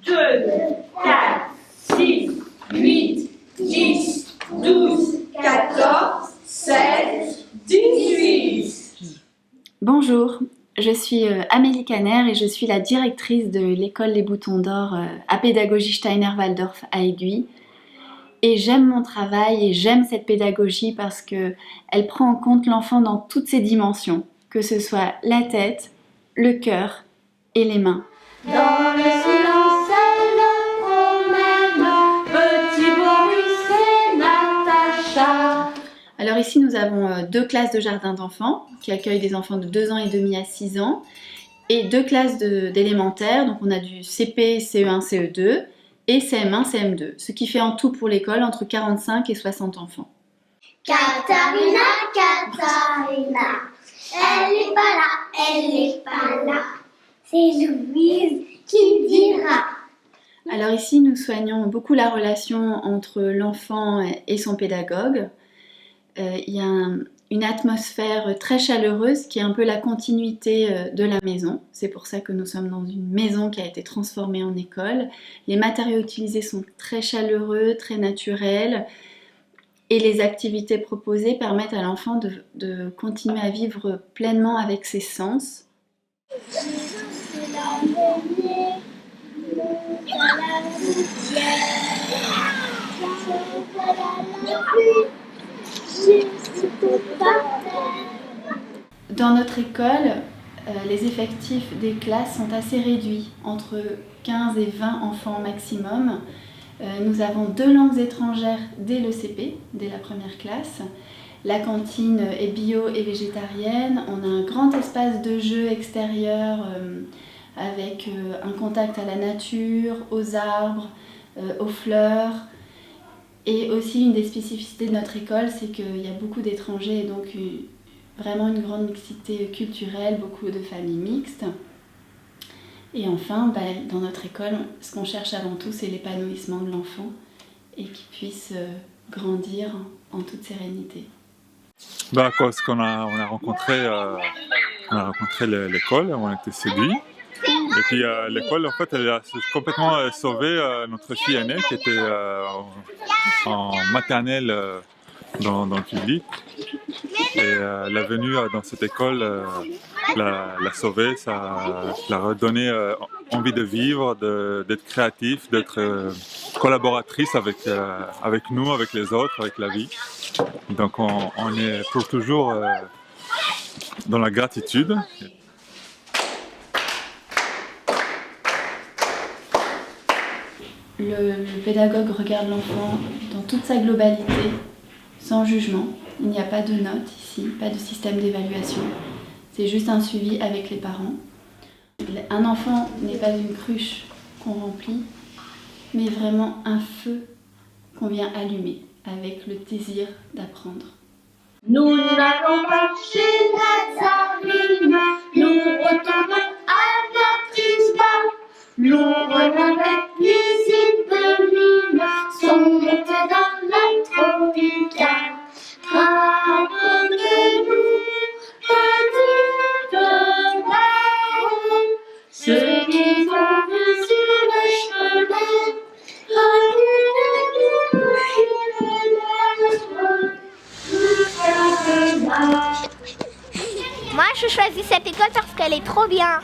2, 4, 6, 8, 10, 12, 14, 16, 18. Bonjour, je suis Amélie Caner et je suis la directrice de l'école Les Boutons d'Or à Pédagogie Steiner-Waldorf à Aiguille. Et j'aime mon travail et j'aime cette pédagogie parce qu'elle prend en compte l'enfant dans toutes ses dimensions, que ce soit la tête, le cœur et les mains. Dans le silence, elle promène, petit Boris et Natacha. Alors ici nous avons deux classes de jardin d'enfants qui accueillent des enfants de 2 ans et demi à 6 ans et deux classes d'élémentaire, donc on a du CP, CE1, CE2 et CM1, CM2, ce qui fait en tout pour l'école entre 45 et 60 enfants. Katharina, elle n'est pas là, c'est Louise qui dira. Alors ici nous soignons beaucoup la relation entre l'enfant et son pédagogue. Il y a une atmosphère très chaleureuse qui est un peu la continuité de la maison. C'est pour ça que nous sommes dans une maison qui a été transformée en école. Les matériaux utilisés sont très chaleureux, très naturels et les activités proposées permettent à l'enfant de continuer à vivre pleinement avec ses sens. Dans notre école, les effectifs des classes sont assez réduits, entre 15 et 20 enfants maximum. Nous avons 2 langues étrangères dès le CP, dès la première classe. La cantine est bio et végétarienne. On a un grand espace de jeu extérieur avec un contact à la nature, aux arbres, aux fleurs. Et aussi une des spécificités de notre école, c'est qu'il y a beaucoup d'étrangers et donc vraiment une grande mixité culturelle, beaucoup de familles mixtes. Et enfin, dans notre école, ce qu'on cherche avant tout, c'est l'épanouissement de l'enfant et qu'il puisse grandir en toute sérénité. Parce qu'on a rencontré l'école, on a été séduits. Et puis l'école, en fait, elle a complètement sauvé notre fille aînée qui était en maternelle dans le public. Et la venue dans cette école l'a sauvée, ça l'a redonné envie de vivre, d'être créatif, d'être collaboratrice avec nous, avec les autres, avec la vie. Donc on est pour toujours dans la gratitude. Le pédagogue regarde l'enfant dans toute sa globalité, sans jugement. Il n'y a pas de notes ici, pas de système d'évaluation. C'est juste un suivi avec les parents. Un enfant n'est pas une cruche qu'on remplit, mais vraiment un feu qu'on vient allumer avec le désir d'apprendre. Nous n'allons pas chez Nazarine, nous retournons à notre isma. Nous renons avec les Ibelines, sont montés dans la tropicale. Racontez-nous, petite reine, ce qu'ils ont vu sur le chemin. Moi, je choisis cette école parce qu'elle est trop bien.